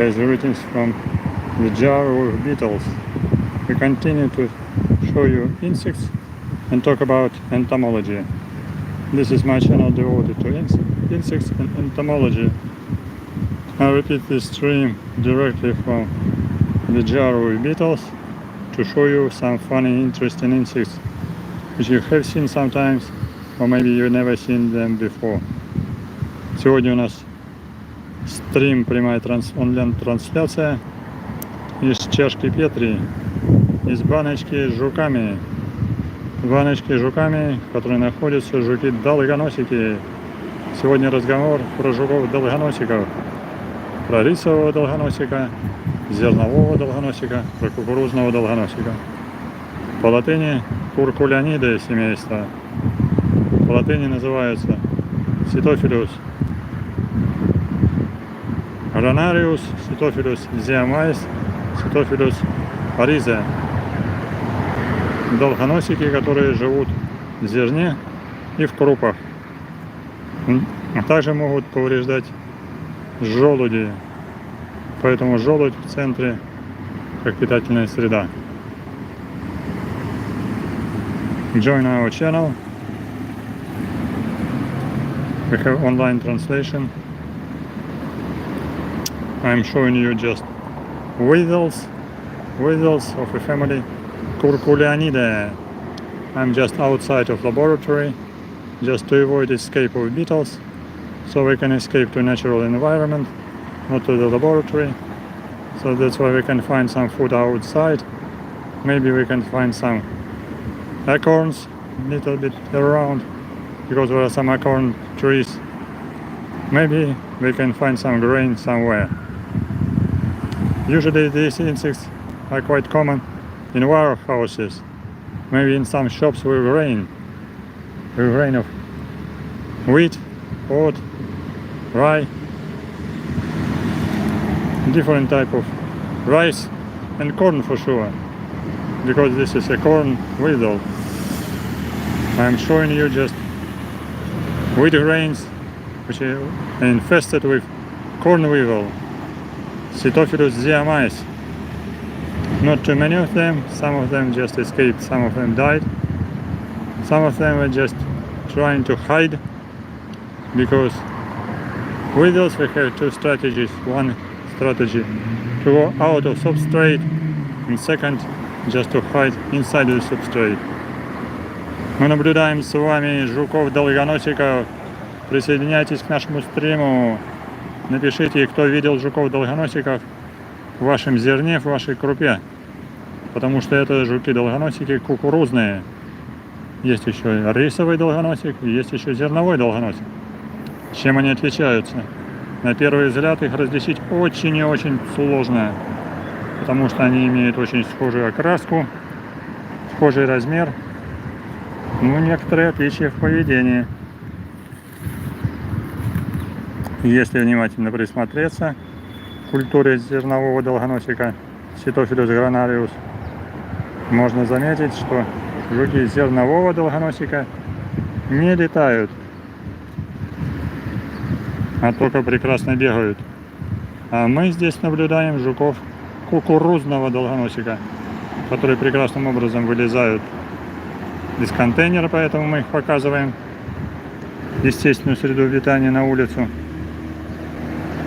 As greetings from the jar of beetles. We continue to show you insects and talk about entomology. This is my channel devoted to insects and entomology. I repeat this stream directly from the jar of beetles to show you some funny, interesting insects which you have seen sometimes, or maybe you've never seen them before. Сегодня у нас стрим, прямая онлайн-трансляция из чашки Петри, из баночки с жуками. Баночки с жуками, в которой находятся жуки-долгоносики. Сегодня разговор про жуков-долгоносиков, про рисового долгоносика, зернового долгоносика, про кукурузного долгоносика. По латыни Curculionidae семейства. По латыни называются Sitophilus Sitophilus zeamais, Sitophilus zeamais. Долгоносики, которые живут в зерне и в крупах. А также могут повреждать желуди. Поэтому желудь в центре как питательная среда. Join our channel. We have online translation. I'm showing you just weevils of a family Curculionidae. I'm just outside of laboratory just to avoid escape of beetles, so we can escape to natural environment, not to the laboratory. So that's why we can find some food outside. Maybe we can find some acorns a little bit around, because there are some acorn trees. Maybe we can find some grain somewhere. Usually these insects are quite common in warehouses, maybe in some shops with grain of wheat, oat, rye, different type of rice and corn for sure, because this is a corn weevil. I'm showing you just wheat grains which are infested with corn weevil, Sitophilus zeamais. Not too many of them, some of them just escaped, some of them died. Some of them were just trying to hide, because weevils we have two strategies. One strategy to go out of substrate, and second just to hide inside the substrate. Мы наблюдаем с вами жуков-долгоносиков. Присоединяйтесь к нашему стриму. Напишите, кто видел жуков-долгоносиков в вашем зерне, в вашей крупе. Потому что это жуки-долгоносики кукурузные. Есть еще рисовый долгоносик, и есть еще зерновой долгоносик. Чем они отличаются? На первый взгляд их различить очень и очень сложно. Потому что они имеют очень схожую окраску, схожий размер. Ну, некоторые отличия в поведении. Если внимательно присмотреться к культуре зернового долгоносика Sitophilus granarius, можно заметить, что жуки зернового долгоносика не летают, а только прекрасно бегают. А мы здесь наблюдаем жуков кукурузного долгоносика, которые прекрасным образом вылезают из контейнера, поэтому мы их показываем естественную среду обитания на улицу,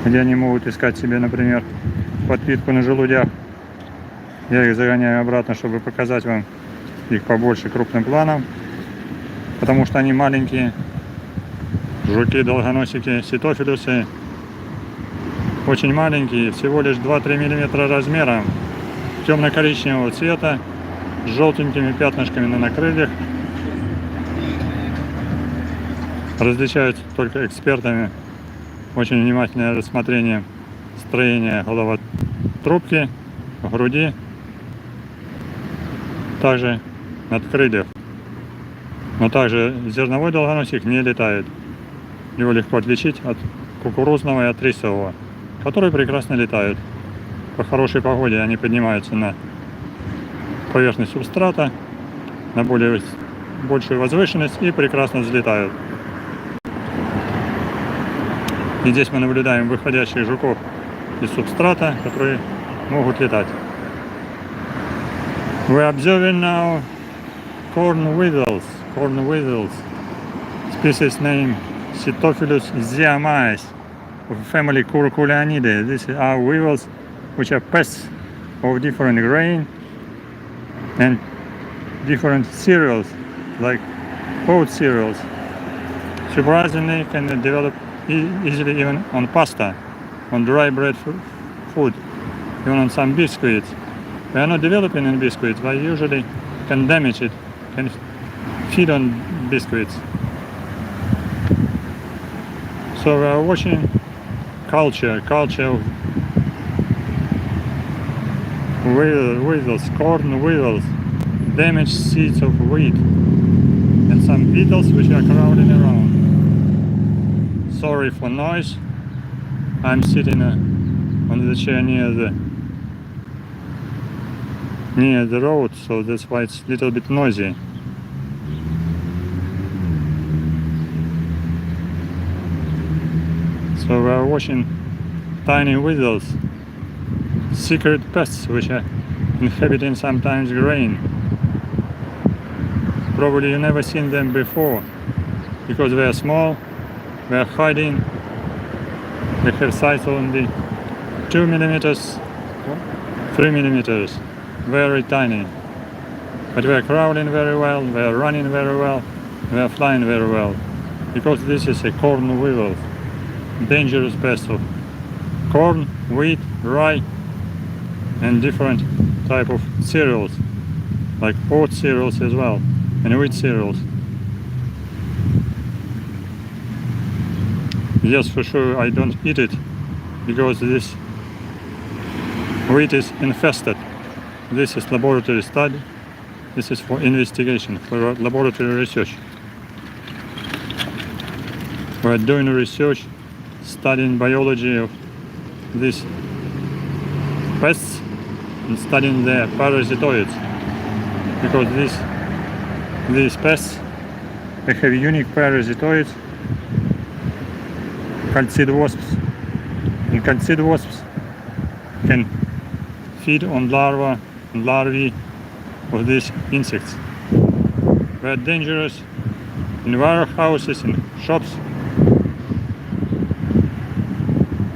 где они могут искать себе, например, подпитку на желудях. Я их загоняю обратно, чтобы показать вам их побольше крупным планом, потому что они маленькие. Жуки-долгоносики ситофилюсы очень маленькие, всего лишь 2-3 мм размером, темно-коричневого цвета, с желтенькими пятнышками на накрыльях. Различаются только экспертами очень внимательное рассмотрение строения головотрубки, груди, также надкрыльев. Но также зерновой долгоносик не летает. Его легко отличить от кукурузного и от рисового, которые прекрасно летают. По хорошей погоде они поднимаются на поверхность субстрата, на большую возвышенность и прекрасно взлетают. И здесь мы наблюдаем выходящих жуков из субстрата, которые могут летать. We're observing now Corn Weevils, species name Sitophilus zeamais of family Curculionidae. These are weevils which are pests of different grain and different cereals, like oat cereals. Surprisingly, can develop easily even on pasta, on dry bread food, even on some biscuits. We are not developing in biscuits, but usually can damage it, can feed on biscuits. So we are watching culture of weevils, corn weevils, damaged seeds of wheat, and some beetles which are crowding around. Sorry for noise. I'm sitting on the chair near the road, so that's why it's a little bit noisy. So we are watching tiny weevils, secret pests which are inhabiting sometimes grain. Probably you never seen them before because they are small, they are hiding, they have size only 2 millimeters, 3 millimeters, very tiny. But they are crowding very well, they are running very well, they are flying very well because this is a corn weevil. Dangerous pest of corn, wheat, rye, and different type of cereals, like oat cereals as well, and wheat cereals. Yes, for sure, I don't eat it because this wheat is infested. This is laboratory study. This is for investigation, for laboratory research. We are doing research, studying biology of these pests and studying their parasitoids, because these pests, they have unique parasitoids called seed wasps, and called seed wasps can feed on larvae of these insects. They are dangerous in warehouses, in shops,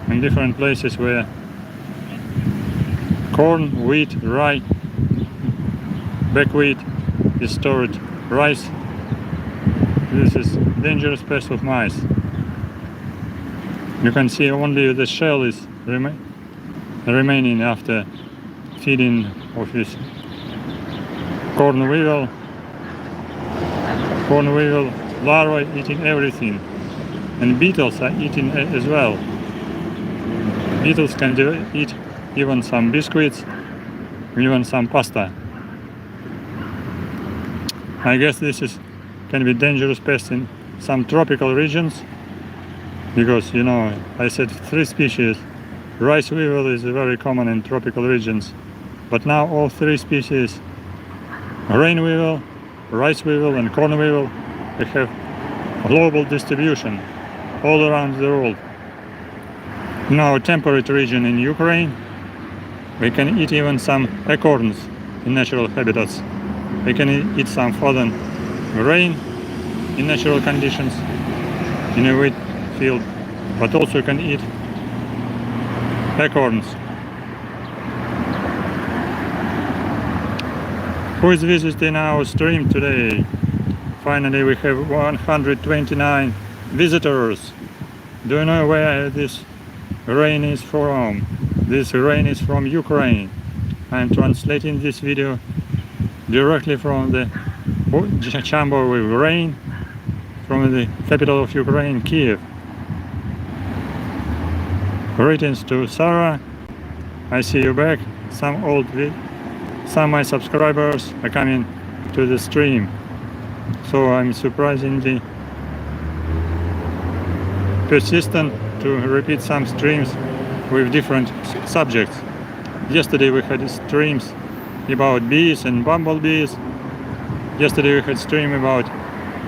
in different places where corn, wheat, rye, buckwheat is stored, rice. This is dangerous pest of mice. You can see only the shell is remaining after feeding of this corn weevil larvae eating everything, and beetles are eating as well. Beetles can eat even some biscuits, even some pasta. I guess this can be dangerous pest in some tropical regions, because you know I said 3 species. Rice weevil is very common in tropical regions, but now all 3 species, grain weevil, rice weevil, and corn weevil, they have global distribution all around the world. In our temperate region in Ukraine, we can eat even some acorns in natural habitats. We can eat some frozen grain in natural conditions in a wheat field, but also can eat acorns. Who is visiting our stream today? Finally, we have 129 visitors. Do you know where this rain is from? This rain is from Ukraine. I am translating this video directly from the chamber with rain from the capital of Ukraine, Kyiv. Greetings to Sarah. I see you back. Some of my subscribers are coming to the stream, so I'm surprisingly persistent to repeat some streams with different subjects. Yesterday we had streams about bees and bumblebees. Yesterday we had stream about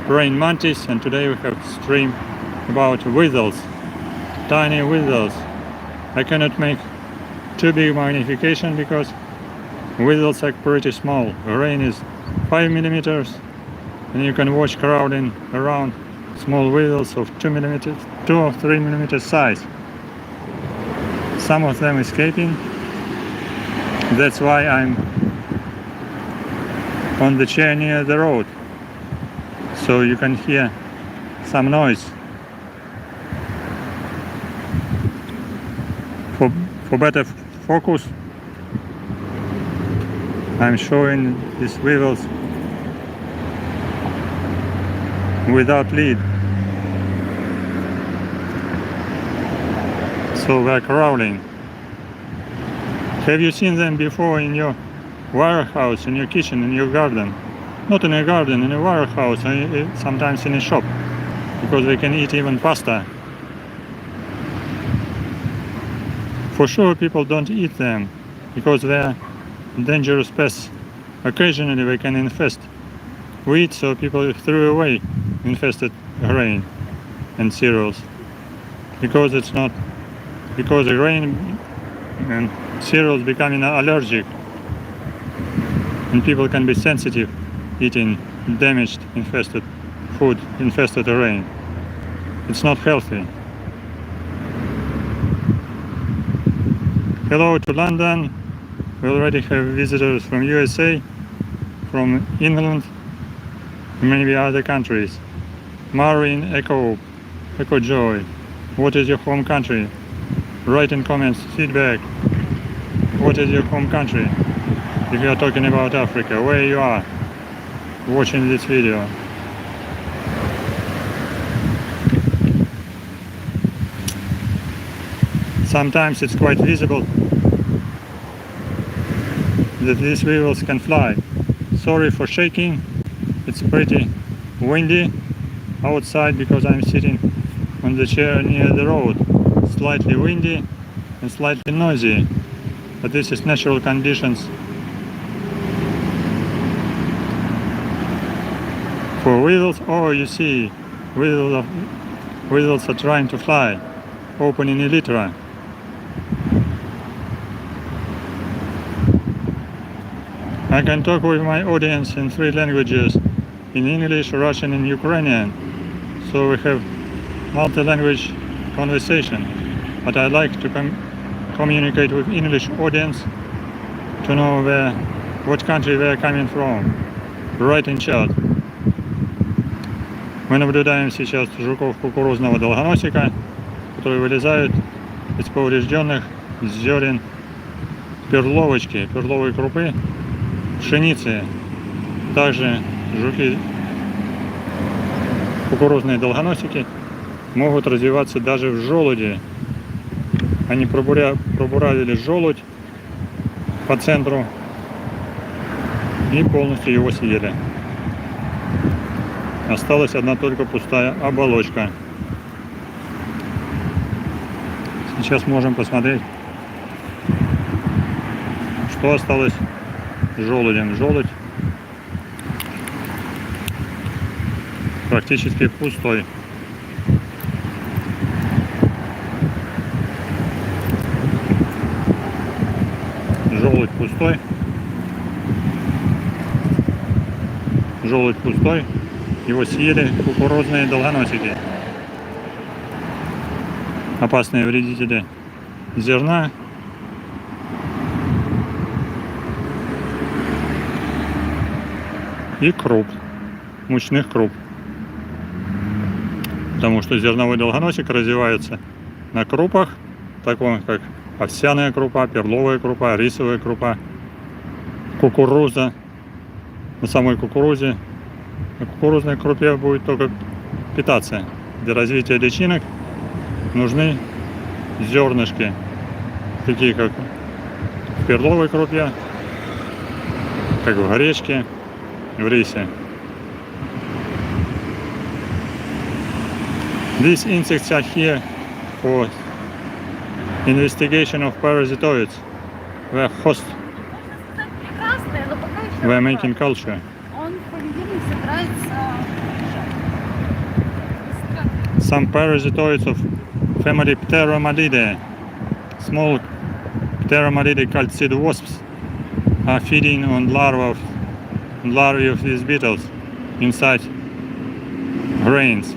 praying mantis, and today we have stream about weevils, tiny weevils. I cannot make too big magnification because weevils are pretty small. Grain is 5 millimeters, and you can watch crowding around small weevils of 2 millimeters, 2 or 3 millimeter size. Some of them escaping. That's why I'm on the chair near the road, so you can hear some noise. For better focus, I'm showing these weevils without lead. So they're crawling. Have you seen them before in your warehouse, in your kitchen, in your garden? Not in a garden, in a warehouse, sometimes in a shop, because they can eat even pasta. For sure people don't eat them, because they're dangerous pests. Occasionally they can infest wheat, so people threw away infested grain and cereals. Because the grain and cereals becoming allergic, and people can be sensitive eating damaged infested food, infested grain. It's not healthy. Hello to London. We already have visitors from USA, from England, and maybe other countries. Maureen, Echo Joy, what is your home country? Write in comments, feedback. What is your home country? If you are talking about Africa, where you are watching this video. Sometimes it's quite visible that these weevils can fly. Sorry for shaking, it's pretty windy outside because I'm sitting on the chair near the road. Slightly windy and slightly noisy, but this is natural conditions for weevils. Oh, you see, weevils are trying to fly, opening elytra. I can talk with my audience in 3 languages, in English, Russian and Ukrainian, so we have multi-language conversation, but I like to communicate with English audience to know what country they are coming from. Write in chat. Мы наблюдаем сейчас жуков кукурузного долгоносика, которые вылезают из поврежденных зерен перловочки, перловой крупы, пшеницы. Также жуки кукурузные долгоносики могут развиваться даже в желуде. Они пробуравили желудь по центру и полностью его съели. Осталась одна только пустая оболочка. Сейчас можем посмотреть, что осталось с желудем. Желудь практически пустой. Желудь пустой. Желудь пустой. Его съели кукурузные долгоносики. Опасные вредители зерна. И круп, мучных круп. Потому что зерновой долгоносик развивается на крупах, таком как овсяная крупа, перловая крупа, рисовая крупа, кукуруза. На самой кукурузе, на кукурузной крупе будет только питаться. Для развития личинок нужны зернышки, такие как в перловой крупе, как в гречке, в рисе. These insects are here for investigation of parasitoids. They are host. We are making culture. Some parasitoids of family Pteromalidae, small Thermomelidic calcid wasps are feeding on larvae of these beetles inside grains.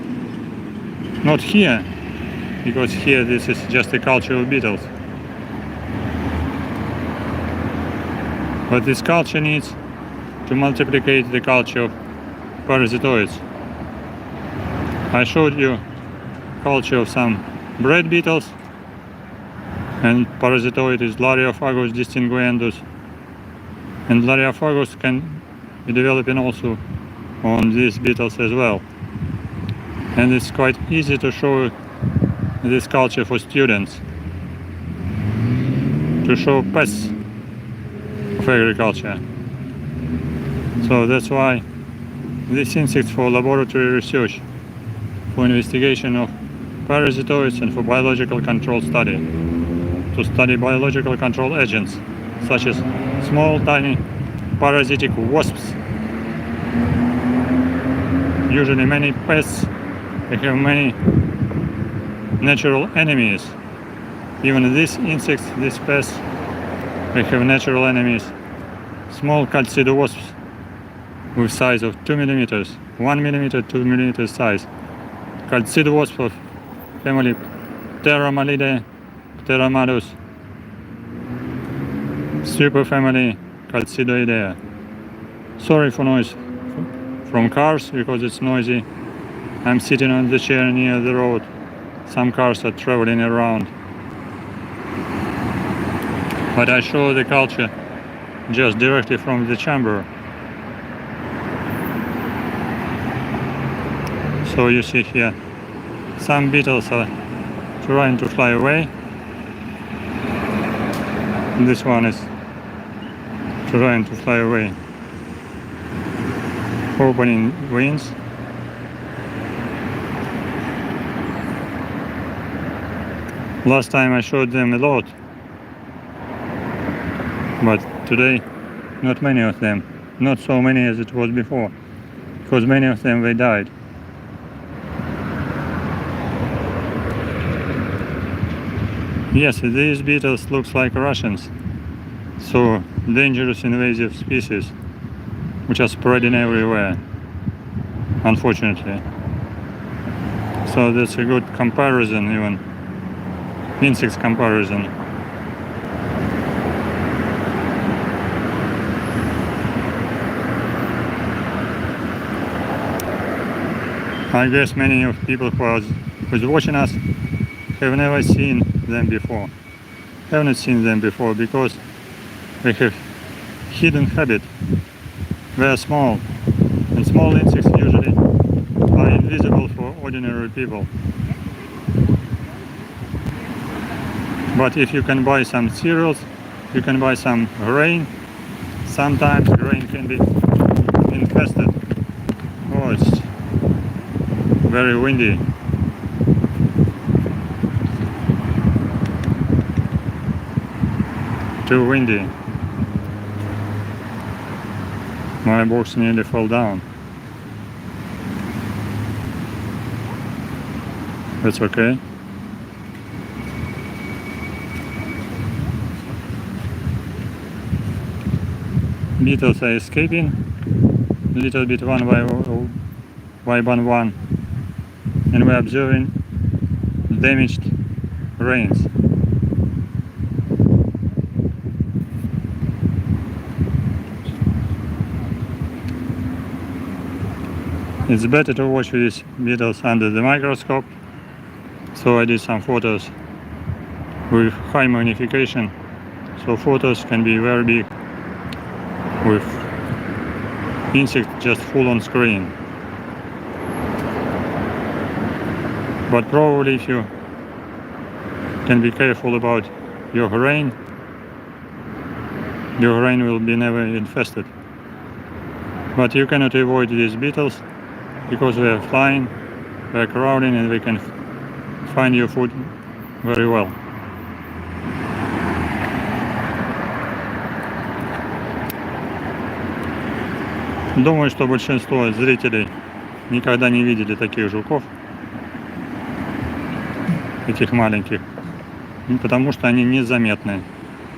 Not here, because here this is just a culture of beetles. But this culture needs to multiplicate the culture of parasitoids. I showed you culture of some bread beetles, and parasitoid is Lariophagus distinguendus, and Lariophagus can be developing also on these beetles as well. And it's quite easy to show this culture for students, to show pests of agriculture. So that's why these insects for laboratory research, for investigation of parasitoids and for biological control study, to study biological control agents such as small tiny parasitic wasps. Usually many pests, they have many natural enemies. Even these insects, these pests, they have natural enemies. Small calcid wasps with size of 2 millimeters, 1 millimeter, 2 millimeter size. Calcid wasp of family Pteromelidae, Pteromadus, superfamily Calcidoidea. Sorry for noise from cars because it's noisy. I'm sitting on the chair near the road. Some cars are traveling around. But I show the culture just directly from the chamber. So you see here, some beetles are trying to fly away. This one is trying to fly away, opening wings. Last time I showed them a lot, but today not many of them, not so many as it was before, because many of them they died. Yes, these beetles looks like Russians, so dangerous invasive species, which are spreading everywhere, unfortunately. So that's a good comparison, even insects comparison. I guess many of people who's watching us have never seen them before. Haven't seen them before because they have hidden habit. They are small, and small insects usually are invisible for ordinary people. But if you can buy some cereals, you can buy some grain. Sometimes grain can be infested. Oh, it's very windy. Too windy. My box nearly fell down. That's okay. Beetles are escaping a little bit one by one, and we're observing damaged grains. It's better to watch these beetles under the microscope, so I did some photos with high magnification, so photos can be very big with insect just full on screen. But probably if you can be careful about your grain will be never infested. But you cannot avoid these beetles because they are flying, they are crowding, and they can find your food very well. Думаю, что большинство зрителей никогда не видели таких жуков, таких маленьких, потому что они незаметны.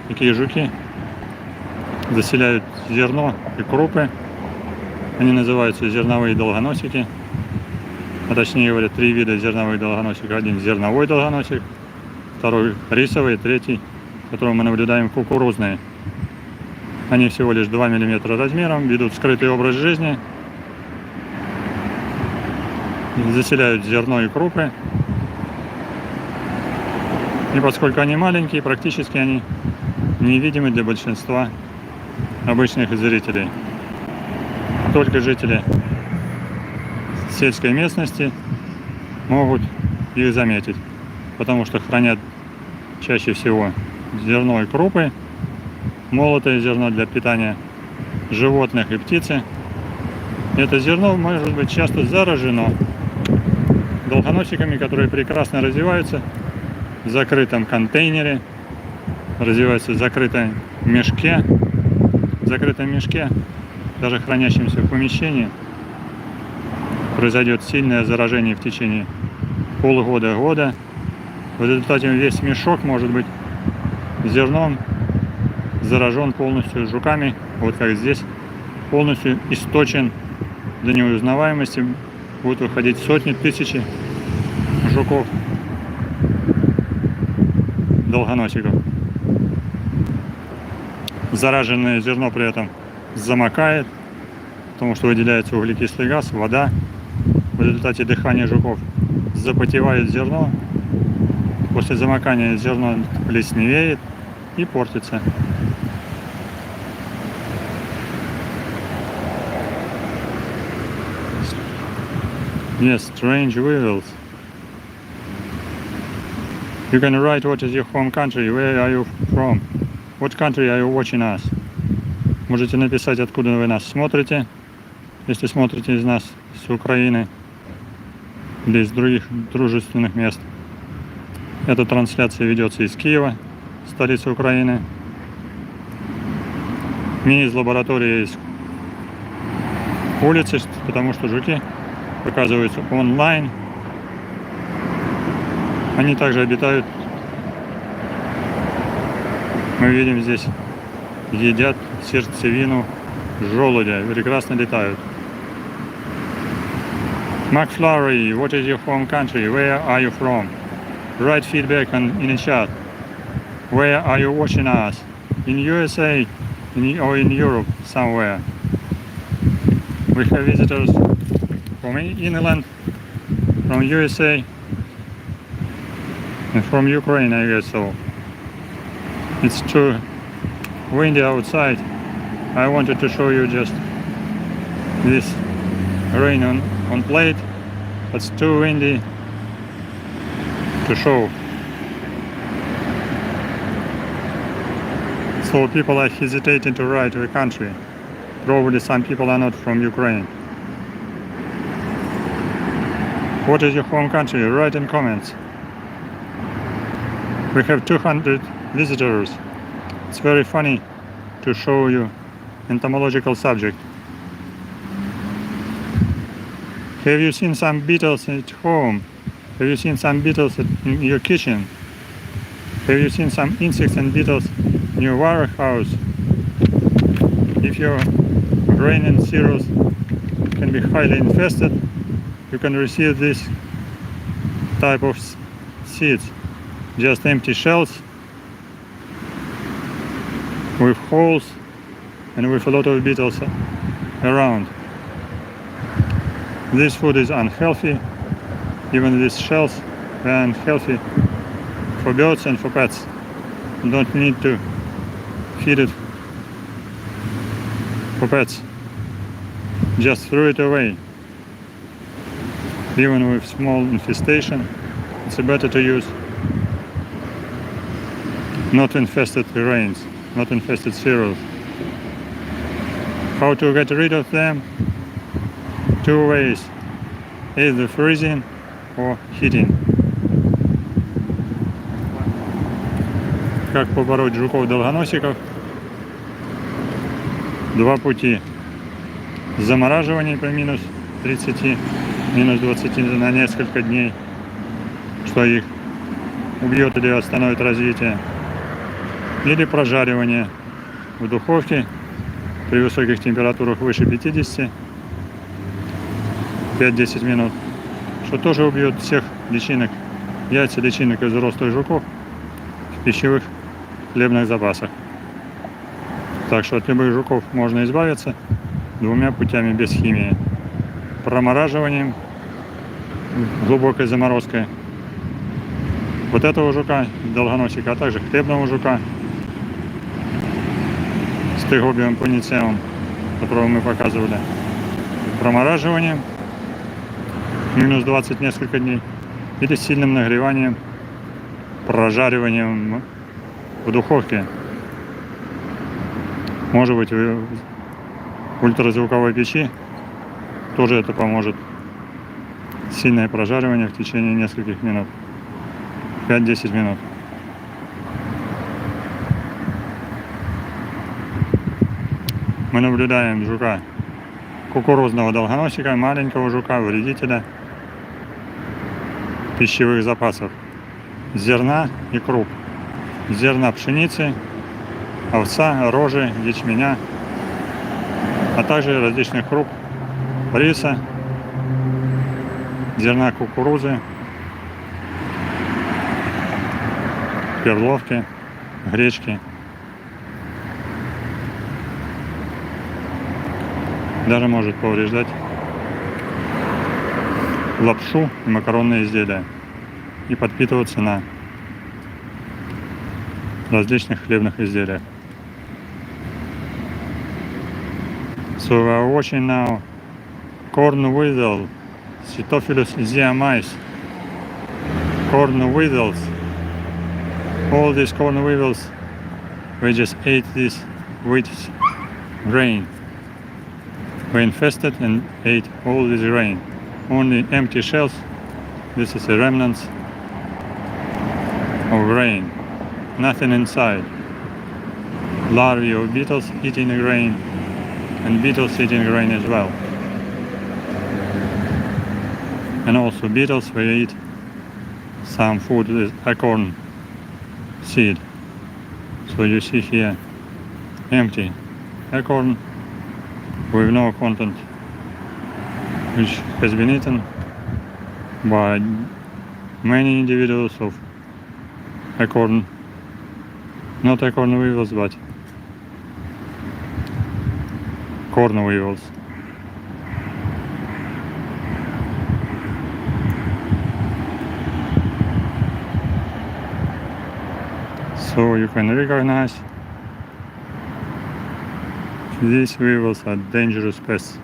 такие жуки заселяют зерно и крупы. Они называются зерновые долгоносики. А точнее говоря, 3 вида зерновых долгоносиков. Один зерновой долгоносик, второй рисовый, третий, которого мы наблюдаем, кукурузный. Они всего лишь 2 мм размером, ведут скрытый образ жизни, заселяют зерно и крупы. И поскольку они маленькие, практически они невидимы для большинства обычных зрителей. Только жители сельской местности могут их заметить, потому что хранят чаще всего зерно и крупы, молотое зерно для питания животных и птицы. Это зерно может быть часто заражено долгоносиками, которые прекрасно развиваются в закрытом контейнере, развиваются в закрытом мешке, даже хранящемся в помещении. Произойдет сильное заражение в течение полугода-года. В результате весь мешок может быть зерном заражен полностью жуками, вот как здесь, полностью источен до неузнаваемости. Будут выходить сотни, тысячи жуков, долгоносиков. Зараженное зерно при этом замокает, потому что выделяется углекислый газ, вода. В результате дыхания жуков запотевает зерно. После замокания зерно плесневеет и портится. Yes, strange weevils. You can write what is your home country, where are you from, what country are you watching us. Можете написать, откуда вы нас смотрите, если смотрите из нас с Украины или из других дружественных мест. Эта трансляция ведется из Киева, столицы Украины, не из лаборатории, а из улицы, потому что жуки показываются онлайн. Они также обитают, мы видим здесь, едят сердцевину желудя, прекрасно летают. McFlurry, what is your home country? Where are you from? Write feedback in the chat. Where are you watching us? In USA or in Europe somewhere? We have visitors from England, from USA, and from Ukraine, I guess so. It's too windy outside. I wanted to show you just this rain on plate, but it's too windy to show. So people are hesitating to write the country. Probably some people are not from Ukraine. What is your home country? Write in comments. We have 200 visitors. It's very funny to show you entomological subject. Have you seen some beetles at home? Have you seen some beetles in your kitchen? Have you seen some insects and beetles in your warehouse? If your grain and cereals can be highly infested, you can receive this type of seeds. Just empty shells with holes and with a lot of beetles around. This food is unhealthy. Even these shells are unhealthy for birds and for pets. You don't need to feed it for pets. Just throw it away. Even with small infestation, it's better to use not infested grains, not infested cereals. How to get rid of them? 2 ways, either freezing or heating. Как побороть жуков-долгоносиков? 2 пути. Замораживание при минус 30, минус 20 на несколько дней, что их убьет или остановит развитие. или прожаривание в духовке при высоких температурах выше 50, 5-10 минут, что тоже убьет всех личинок, яйца личинок из взрослых жуков в пищевых хлебных запасах. Так что от любых жуков можно избавиться двумя путями без химии. Промораживанием, глубокой заморозкой вот этого жука, долгоносика, а также хлебного жука с тригобиевым пуницеум, которого мы показывали. Промораживанием минус 20 несколько дней или сильным нагреванием, прожариванием в духовке. Может быть, в ультразвуковой печи тоже это поможет. Сильное прожаривание в течение нескольких минут. 5-10 минут. Мы наблюдаем жука кукурузного долгоносика, маленького жука, вредителя пищевых запасов, зерна и круп, зерна пшеницы, овса, рожи, ячменя, а также различных круп, риса, зерна кукурузы, перловки, гречки. Даже может повреждать лапшу и макаронные изделия и подпитываться на различных хлебных изделиях. So we are watching now Corn Weevils Sitophilus zeamais. Corn weevils. All these corn weevils, we just ate this wheat grain. We infested and ate all this grain. Only empty shells. This is the remnants of grain. Nothing inside. Larvae of beetles eating the grain, and beetles eating grain as well. And also beetles will eat some food with acorn seed. So you see here empty acorn with no content, which has been eaten by many individuals of acorn, not acorn weevils, but corn weevils. So you can recognize these weevils are dangerous pests.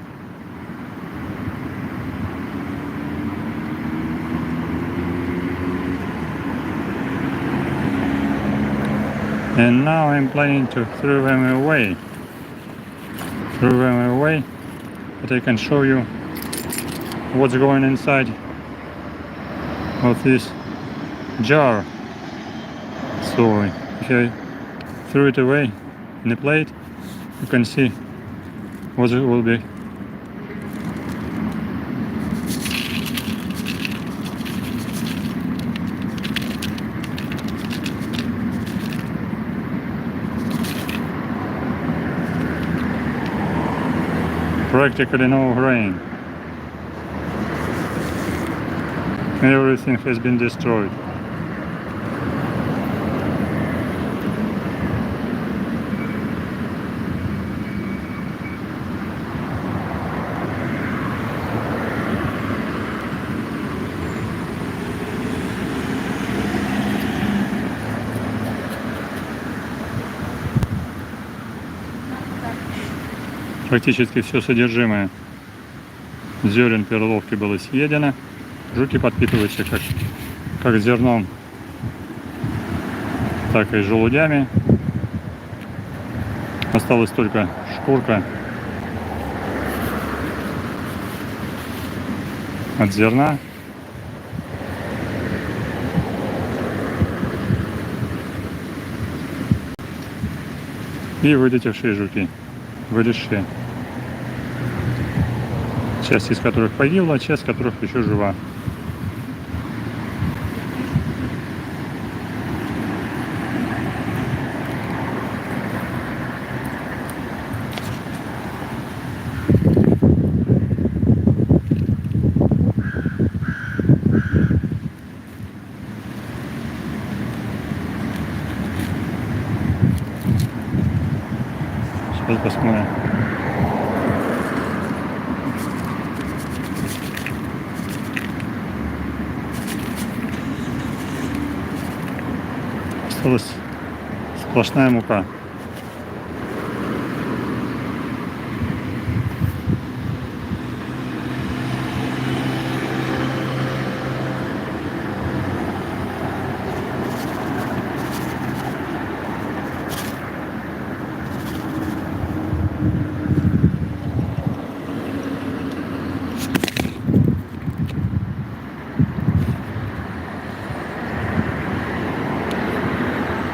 And now I'm planning to throw them away. But I can show you what's going inside of this jar. So if I throw it away in a plate, you can see what it will be. Practically no grain. Everything has been destroyed. Практически все содержимое зерен перловки было съедено. Жуки подпитываются как зерном, так и желудями. Осталась только шкурка от зерна. И вылетевшие жуки, вылезшие. Часть из которых погибла, часть из которых еще жива. Сейчас посмотрим. Осталась сплошная мука.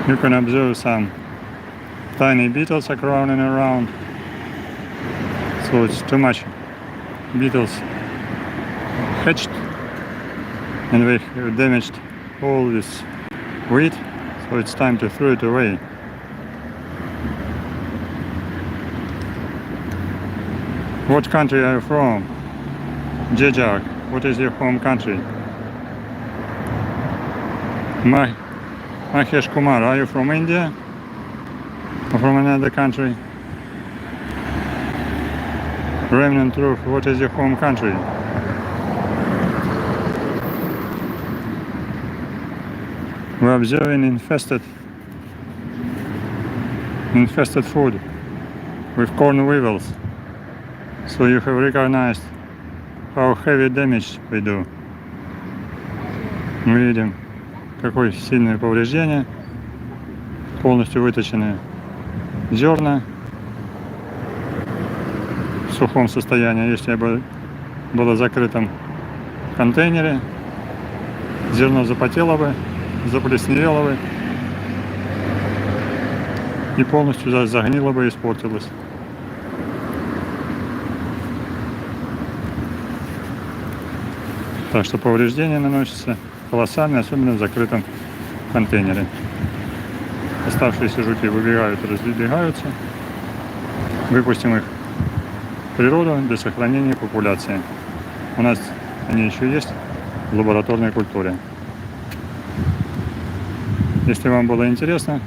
You can observe some tiny beetles are crawling around, so it's too much beetles hatched and they have damaged all this wheat, so it's time to throw it away. What country are you from? Jejak, what is your home country? Mahesh Kumar, are you from India or from another country? Remnant Roof, what is your home country? We're observing infested food with corn weevils, so you have recognized how heavy damage we do. Мы видим, какое сильное повреждение, полностью выточенные зерна в сухом состоянии. Если бы было в закрытом контейнере, зерно запотело бы, заплесневело бы и полностью загнило бы и испортилось. Так что повреждения наносятся колоссальные, особенно в закрытом контейнере. Оставшиеся жуки выбегают и разбегаются. Выпустим их в природу для сохранения популяции. У нас они еще есть в лабораторной культуре. Если вам было интересно,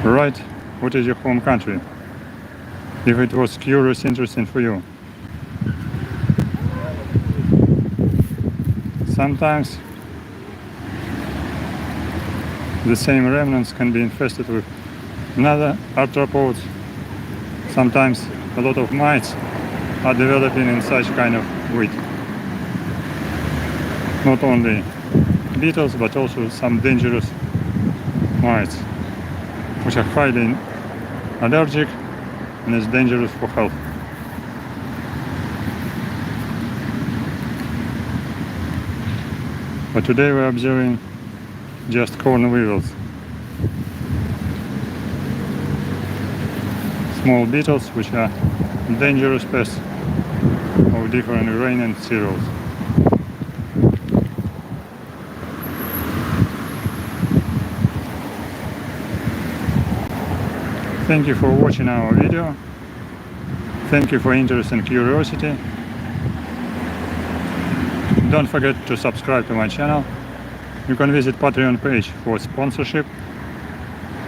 write what is your home country, if it was curious, interesting for you. Sometimes the same remnants can be infested with another arthropods. Sometimes a lot of mites are developing in such kind of wheat. Not only beetles, but also some dangerous mites, which are highly allergic and is dangerous for health. But today we're observing just corn weevils. Small beetles which are dangerous pests of different grain and cereals. Thank you for watching our video. Thank you for interest and curiosity. Don't forget to subscribe to my channel. You can visit Patreon page for sponsorship.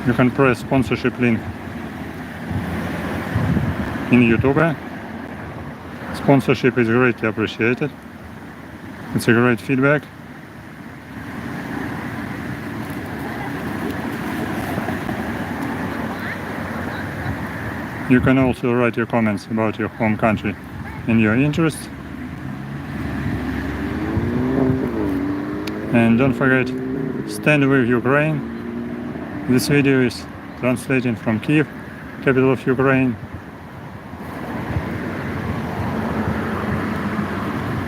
You can press sponsorship link in YouTube. Sponsorship is greatly appreciated. It's a great feedback. You can also write your comments about your home country and your interests. And don't forget, stand with Ukraine. This video is translated from Kyiv, capital of Ukraine.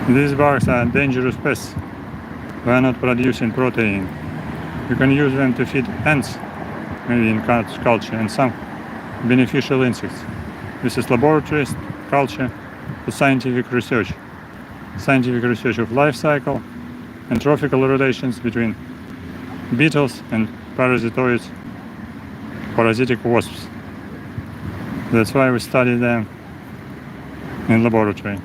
These bugs are dangerous pests. They are not producing protein. You can use them to feed ants, maybe in culture, and some beneficial insects. This is laboratory culture for scientific research. Scientific research of life cycle and trophical relations between beetles and parasitoids, parasitic wasps. That's why we study them in laboratory.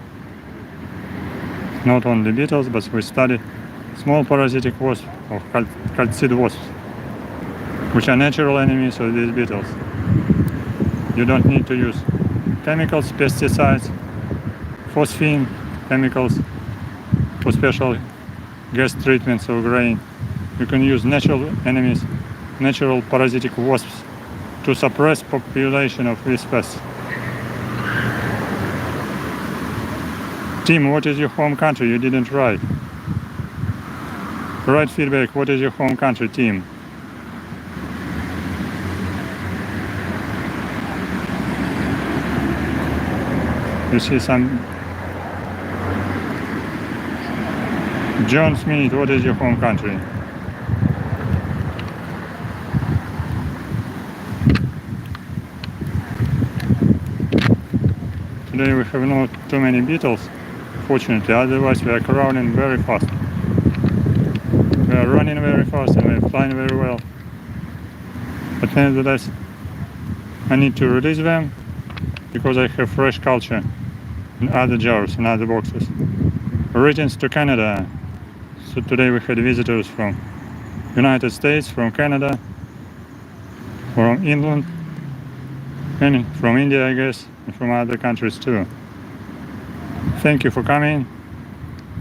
Not only beetles, but we study small parasitic wasps or calcid wasps. which are natural enemies of these beetles. You don't need to use chemicals, pesticides, phosphine chemicals for special gas treatments of grain. You can use natural enemies, natural parasitic wasps to suppress population of these pests. Tim, what is your home country? You didn't write. Write feedback. What is your home country, Tim? You see some... John Smith, what is your home country? Today we have not too many beetles, fortunately, otherwise we are crowding very fast. We are running very fast and we are flying very well. But nevertheless, I need to release them because I have fresh culture in other jars, in other boxes. Greetings to Canada. So today we had visitors from United States, from Canada, from England, and from India, I guess, and from other countries too. Thank you for coming.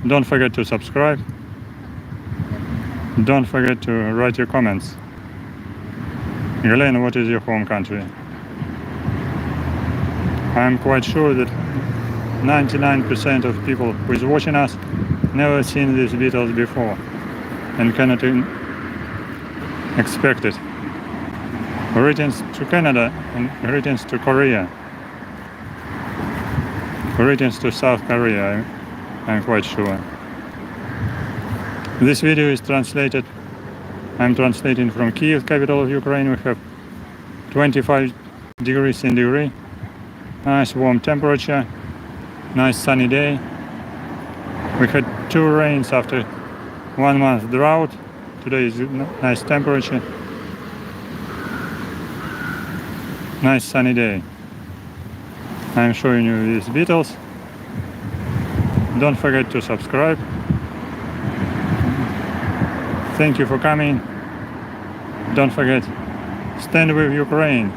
Don't forget to subscribe. Don't forget to write your comments. Helena, what is your home country? I'm quite sure that 99% of people who is watching us never seen these beetles before and cannot expect it. Greetings to Canada and greetings to Korea. Greetings to South Korea, I'm quite sure. This video is translated, I'm translating from Kyiv, capital of Ukraine. We have 25 degrees centigrade, nice warm temperature, nice sunny day. We had 2 rains after 1 month drought. Today is nice temperature, nice sunny day. I'm showing you these beetles. Don't forget to subscribe. Thank you for coming. Don't forget, stand with Ukraine.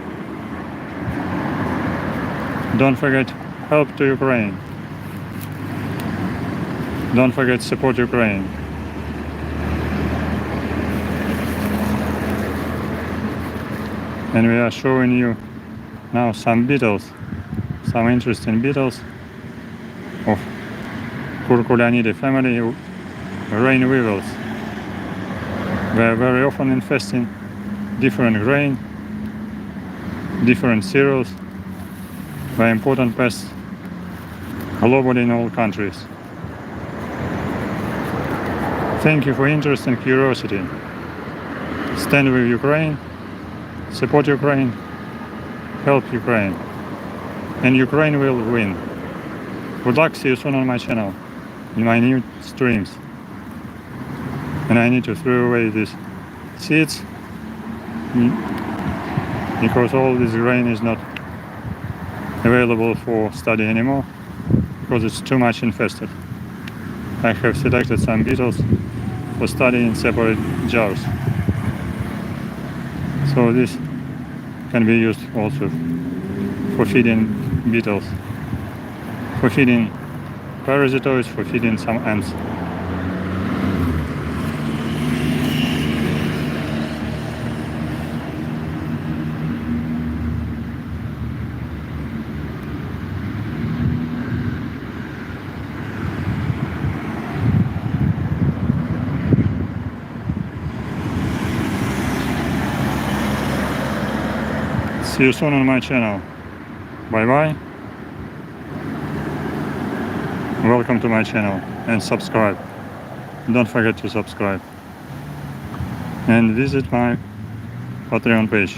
Don't forget, help to Ukraine. Don't forget, support Ukraine. And we are showing you now some beetles, some interesting beetles of Curculionidae family, rain weevils. They are very often infesting different grain, different cereals. They are important pests globally in all countries. Thank you for interest and curiosity. Stand with Ukraine, support Ukraine, help Ukraine, and Ukraine will win. Good luck, see you soon on my channel, in my new streams. And I need to throw away these seeds because all this grain is not available for study anymore because it's too much infested. I have selected some beetles for study in separate jars. So this can be used also for feeding beetles, for feeding parasitoids, for feeding some ants. See you soon on my channel. Bye bye. Welcome to my channel and subscribe. Don't forget to subscribe. And visit my Patreon page.